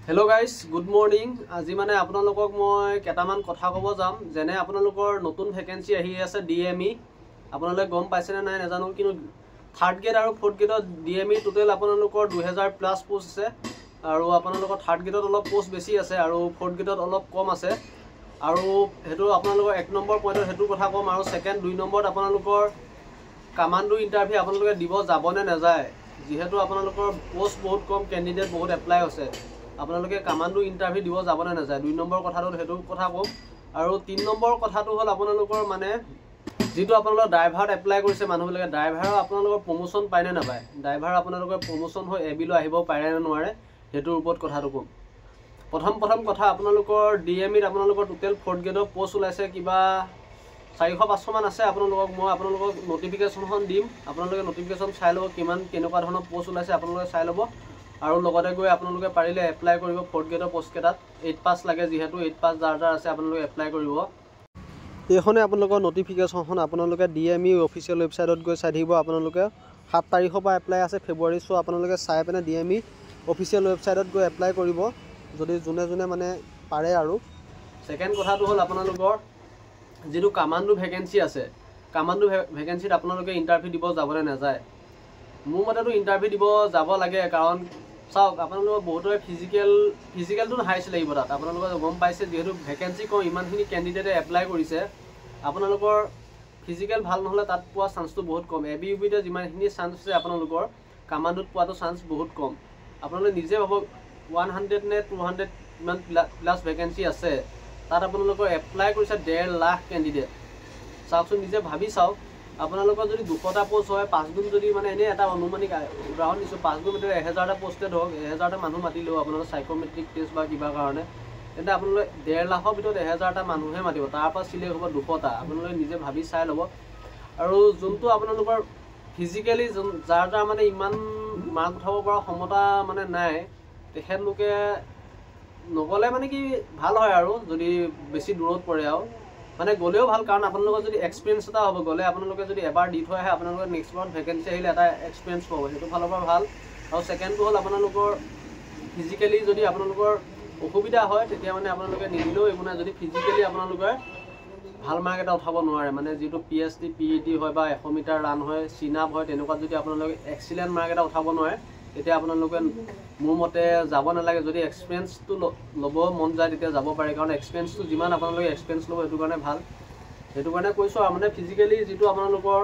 Hello guys good morning. आज माने आपनालोকক मैं केटामान कथा कब जाम जेने आपनालोকৰ नतुन भैकेंसी आहि आछे डीएमई आपनालोके गम पाइছে ना নাই नाजानो किन्तु थार्ड ग्रेड और फोर्थ ग्रेड डीएमई टोटल आपनालोকৰ 2000 प्लस पोस्ट আছে আৰু आपनालोকৰ थार्ड ग्रेडत অলপ पोस्ट बेছি আছে আৰু फोर्थ ग्रेडत অলপ कम আছে আৰু হেতু आपनालोকৰ এক নম্বৰ পইণ্টত হেতু কথা কম আৰু সেকেন্ড 2 নম্বৰত आपनालोকৰ कमांडो इंटरव्यू आपनालोके দিব যাবনে নাযায় যেহেতু आपनालोকৰ पोस्ट बहुत कम कैंडिडेट बहुत एप्लाई আছে आपनालोके कमांडो इंटरव्यू দিব যাবনে নাযায় 2 নম্বৰ কথাটো হেতু কথা কম আৰু 3 নম্বৰ কথাটো হল आपनालोকৰ মানে যেটো आपनालोকৰ ড্ৰাইভাৰ এপ্লাই কৰিছে মানুহবিলাকে ড্ৰাইভাৰ आपनालोকৰ প্ৰমোশন পায় নে নাপায় ড্ৰাইভাৰ आपनालोকৰ প্ৰমোশন হৈ এবিলো আহিব পাৰে নে নোৱাৰে হেতুৰ ওপৰত কথাটো কম প্ৰথম কথা आपनालोকৰ ডিএমইত आपनालोকৰ টোটাল 4th গ্ৰেডৰ পোষ্ট ওলাইছে কিবা 400-500 মান আছে आपनालोকক মই आपनालोকক নটিফিকেশনখন দিম आपनालोকে নটিফিকেশন চাই লব কিমান কেনেকুৱা ধৰণৰ পোষ্ট ওলাইছে आपनालोকে চাই লব আৰু লগতে গৈ আপোনালোকে পাৰিলে এপ্লাই কৰিব 4th গ্ৰেডৰ পোষ্ট কেটাত 8 পাস লাগে যেহেতু 8 পাস যাৰ আছে আপোনালোকে এপ্লাই কৰিব এইখনে আপোনালোকৰ নটিফিকেশনখন আপোনালোকে ডিএমই অফিচিয়েল ৱেবছাইটত গৈ চাই দিব আপোনালোকে 7 তাৰিখৰ পৰা এপ্লাই আছে ফেব্ৰুৱাৰী সো আপোনালোকে চাই পেনে ডিএমই অফিচিয়েল ৱেবছাইটত গৈ এপ্লাই কৰিব যদি জুনে মানে পাৰে আৰু সেকেন্ড কথাটো হল আপোনালোকৰ যেটো কমান্ডো ভ্যাকেন্সি আছে কমান্ডো ভ্যাকেন্সিত আপোনালোকে ইন্টাৰভিউ দিব যাবনে নাযায় মোৰ মতেতো ইন্টাৰভিউ দিব যাব লাগে কাৰণ চাওক আপোনালোকৰ বহুতৰে ফিজিক্যালটো হাইছ লাগিব তাত আপোনালোকৰ গম পাইছে যেহেতু ভ্যাকেন্সি কম ইমানখিনি ক্যান্ডিডেটে এপ্লাই কৰিছে আপোনালোকৰ ফিজিক্যাল ভাল নহলে তাত পোৱা চান্সটো বহুত কম এবিইউবিতে যিমানখিনি চান্স আছে আপোনালোকৰ কমান্ডোত পোৱাটো চান্স বহুত কম আপোনালোকে নিজে ভাবক 100 নে 200 মান প্লাস ভ্যাকেন্সি আছে তাত আপোনালোকৰ এপ্লাই কৰিছে 1.5 লাখ ক্যান্ডিডেট চাওকচোন নিজে ভাবি চাওক আপোনালোকৰ যদি 200টা পোষ্ট হয় 5 গুণ যদি মানে এনে এটা অনুমানিক উদাহৰণ দিছো 5 গুণ মানে 1000টা পোষ্টেড হোক 1000টা মানুহ মাতিলেও আপোনালোকৰ সাইকোমেট্ৰিক টেষ্ট বা কিবা কাৰণে এটা আপোনালোকে 1.5 লাখৰ ভিতৰত 1000টা মানুহে মাতিব তাৰ পৰা সিলেক্ট হ'ব 200টা আপোনালোকে নিজে ভাবি চাই ল'ব আৰু যোনটো আপোনালোকৰ ফিজিক্যালি যাৰ মানে ইমান মাৰ্ক উঠাব পৰা ক্ষমতা মানে নাই তেখেতলোকে নগলে মানে কি ভাল হয় আৰু যদি বেছি দূৰত পৰে আৰু মানে গলেও ভাল কাৰণ আপোনালোকৰ যদি এক্সপেৰিয়েন্স এটা হ'ব গলে আপোনালোকে যদি এবাৰ দি থৈ আহে আপোনালোকৰ নেক্সট বাৰ ভ্যাকেন্সি আহিলে এটা এক্সপেৰিয়েন্স পাব হেতু ফালৰ পৰা ভাল আৰু সেকেন্ডটো হল আপোনালোকৰ ফিজিক্যালি যদি আপোনালোকৰ অসুবিধা হয় তেতিয়া মানে আপোনালোকে নিদিলেও একো নাই যদি ফিজিক্যালি আপোনালোকে ভাল মাৰ্ক এটা উঠাব নোৱাৰে মানে যেটো পিএছটি পিইটি হয় বা 100 মিটাৰ ৰান হয় সিনাপ হয় তেনেকুৱা যদি আপোনালোকে এক্সিলেন্ট মাৰ্ক এটা উঠাব নোৱাৰে তেতিয়া আপোনালোকে মোৰ মতে যাব নালাগে যদি এক্সপেৰিয়েন্সটো লব মন যায় তেতিয়া যাব পাৰে কাৰণ এক্সপেৰিয়েন্সটো যিমান আপোনালোকে এক্সপেৰিয়েন্স লব হেতু কাৰণে ভাল হেতু কাৰণে কৈছো মানে ফিজিক্যালি যেটো আপোনালোকৰ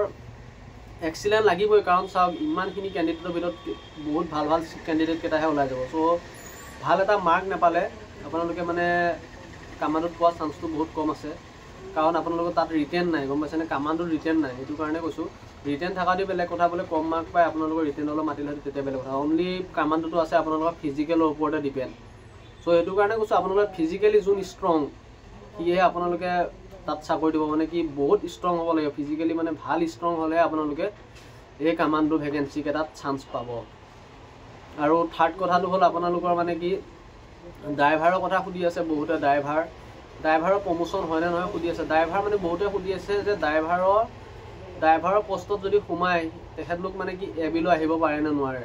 এক্সিলেন্ট লাগিবই কাৰণ চাওক ইমানখিনি ক্যান্ডিডেটৰ ভিতৰত বহুত ভাল ক্যান্ডিডেট কেটাহে ওলাই যাব সো ভাল এটা মাৰ্ক নাপালে আপোনালোকে মানে কমান্ডোত পোৱা চান্সটো বহুত কম আছে কাৰণ আপোনালোকৰ তাত ৰিটেন নাই গম পাইছেনে কমান্ডোত ৰিটেন নাই হেতু কাৰণে কৈছো ৰিটেন থাকাদি বেলেগ কথা বলে কম মাৰ্ক পায় আপোনালোকৰ ৰিটেন হল মাতিলে তেতিয়া বেলেগ কথা অনলি কমান্ডোটো আছে আপোনালোকৰ ফিজিক্যালৰ ওপৰতে ডিপেন্ড সো হেতু কাৰণে কৈছো আপোনালোকৰ ফিজিক্যালি যোন ষ্ট্ৰং কিহে আপোনালোকে তাত চাকৰি দিব মানে কি বহুত ষ্ট্ৰং হ'ব লাগে ফিজিক্যালি মানে ভাল ষ্ট্ৰং হলে আপোনালোকে এই কমান্ডো ভ্যাকেন্সি কেটাত চান্স পাব আৰু থাৰ্ড কথাটো হল আপোনালোকৰ মানে কি ড্ৰাইভাৰৰ কথা সুধি আছে বহুতে ড্ৰাইভাৰৰ প্ৰমোশন হয় নে নহয় সুধি আছে ড্ৰাইভাৰ মানে বহুতে সুধি আছে যে ড্ৰাইভাৰৰ পোষ্টত যদি সোমায় তেখেতলোক মানে কি এবিলো আহিব পাৰে নে নোৱাৰে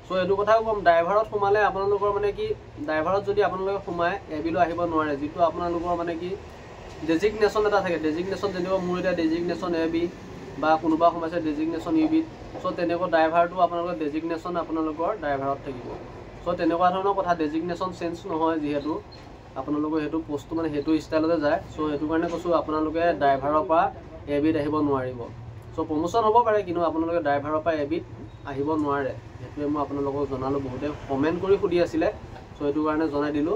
সো এটো কথাও কম ড্ৰাইভাৰত সোমালে আপোনালোকৰ মানে কি ড্ৰাইভাৰত যদি আপোনালোকে সোমায় এবিলো আহিব নোৱাৰে যেটো আপোনালোকৰ মানে কি ডেজিগনেশন এটা থাকে ডেজিগনেশন যেনেকুৱা মোৰ এটা ডেজিগনেশন এবি বা কোনোবা সোমাইছে ডেজিগনেশন ইউবি সো তেনেকুৱা ড্ৰাইভাৰটো আপোনালোকৰ ডেজিগনেশন আপোনালোকৰ ড্ৰাইভাৰত থাকিব সো তেনেকুৱা ধৰণৰ কথা ডেজিগনেশন চেঞ্জ নহয় যেহেতু আপোনালোকৰ হেতু পোষ্টটো মানে হেতু ষ্টাইলতে যায় সো হেতু কাৰণে কৈছো আপোনালোকে ড্ৰাইভাৰৰ পৰা এবিত আহিব নোৱাৰিব সো প্ৰমোশন হ'ব পাৰে কিন্তু আপোনালোকে ড্ৰাইভাৰৰ পৰা এবিত আহিব নোৱাৰে হেতুৱে মই আপোনালোকক জনালো বহুতে কমেন্ট কৰি সুধি আছিল সো হেতু কাৰণে জনাই দিলো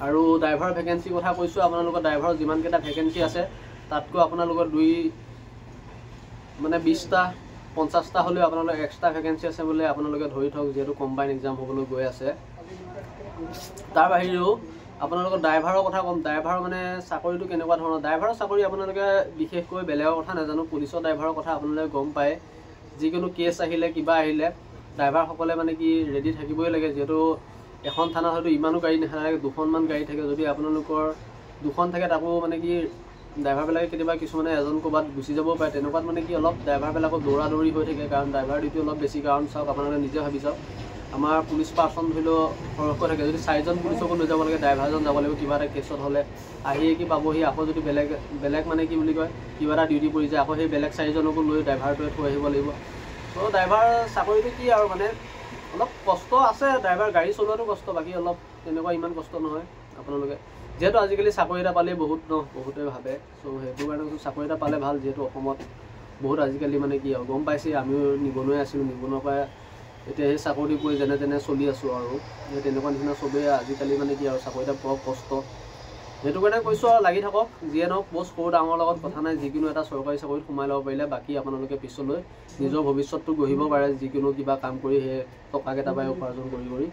আৰু ড্ৰাইভাৰ ভ্যাকেন্সি কথা কৈছো আপোনালোকৰ ড্ৰাইভাৰৰ যিমান কেটা ভ্যাকেন্সি আছে তাতকো আপোনালোকৰ 20টা 50টা হলেও আপোনালোকৰ এক্সট্ৰা ভ্যাকেন্সি আছে বলে আপোনালোকে ধৰি থক যেটো কম্বাইন এক্সাম হ'বলৈ গৈ আছে তাৰ বাহিৰেও আপোনালোকৰ ড্ৰাইভাৰৰ কথা কম ড্ৰাইভাৰ মানে চাকৰিটো কেনেকুৱা ধৰণৰ ড্ৰাইভাৰৰ চাকৰি আপোনালোকে বিশেষকৈ বেলেগৰ কথা নাজানো পুলিচৰ ড্ৰাইভাৰৰ কথা আপোনালোকে গম পায় যিকোনো কেছ আহিলে কিবা আহিলে ড্ৰাইভাৰ সকলে মানে কি ৰেডি থাকিবই লাগে যেটো এখন থানা হয়তো ইমানো গাড়ী নাথাকে দুখনমান গাড়ী থাকে যদি আপোনালোকৰ দুখন থাকে তাকো মানে কি ড্ৰাইভাৰ বিলাকে কেতিয়াবা কিছুমানে এজন ক'বাত গুচি যাব পাৰে তেনেকুৱাত মানে কি অলপ ড্ৰাইভাৰ বিলাকৰ দৌৰা দৌৰি হৈ থাকে কাৰণ ড্ৰাইভাৰ ডিউটি অলপ বেছি কাৰণ চাওক আপোনালোকে নিজে ভাবি চাওক আমাৰ পুলিচ পাৰ্চন ধৰি লওক সৰহকৈ থাকে, যদি 4জন পুলিচকো লৈ যাব লাগে, ড্ৰাইভাৰজন যাব লাগিব, কিবা এটা কেছত হ'লে আহিয়ে কি পাবহি, আকৌ যদি বেলেগ মানে কি বুলি কয় কিবা এটা ডিউটি পৰি যায়, আকৌ সেই বেলেগ 4জনকো লৈ ড্ৰাইভাৰটোৱে থৈ আহিব লাগিব। ত' ড্ৰাইভাৰ চাকৰিটো কি আৰু মানে অলপ কষ্ট আছে, ড্ৰাইভাৰ গাড়ী চলোৱাটো কষ্ট, বাকী অলপ তেনেকুৱা ইমান কষ্ট নহয়। আপোনালোকে যিহেতু আজিকালি চাকৰি এটা পালেই বহুত বহুতে ভাবে, চ' সেইটো কাৰণে চাকৰি এটা পালে ভাল। যিহেতু অসমত বহুত আজিকালি মানে কি আৰু গম পাইছে, আমিও নিবনুৱাই আছিলোঁ, নিবনুৱাৰ পৰা এতিয়া সেই চাকৰি কৰি যেনে তেনে চলি আছোঁ আৰু সেই তেনেকুৱা নিচিনা চবেই আজিকালি মানে কি আৰু চাকৰি এটা বৰ কষ্ট। সেইটো কাৰণে কৈছোঁ আৰু লাগি থাকক, যিয়ে নহওক পষ্ট সৰু ডাঙৰ লগত কথা নাই, যিকোনো এটা চৰকাৰী চাকৰিত সোমাই ল'ব পাৰিলে বাকী আপোনালোকে পিছলৈ নিজৰ ভৱিষ্যতটো গঢ়িব পাৰে, যিকোনো কিবা কাম কৰি সেই টকাকেইটা পাই উপাৰ্জন কৰি।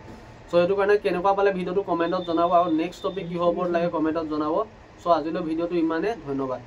চ' সেইটো কাৰণে কেনেকুৱা পালে ভিডিঅ'টো কমেণ্টত জনাব, আৰু নেক্সট টপিক কিহৰ ওপৰত লাগে কমেণ্টত জনাব। চ' আজিলৈ ভিডিঅ'টো ইমানেই, ধন্যবাদ।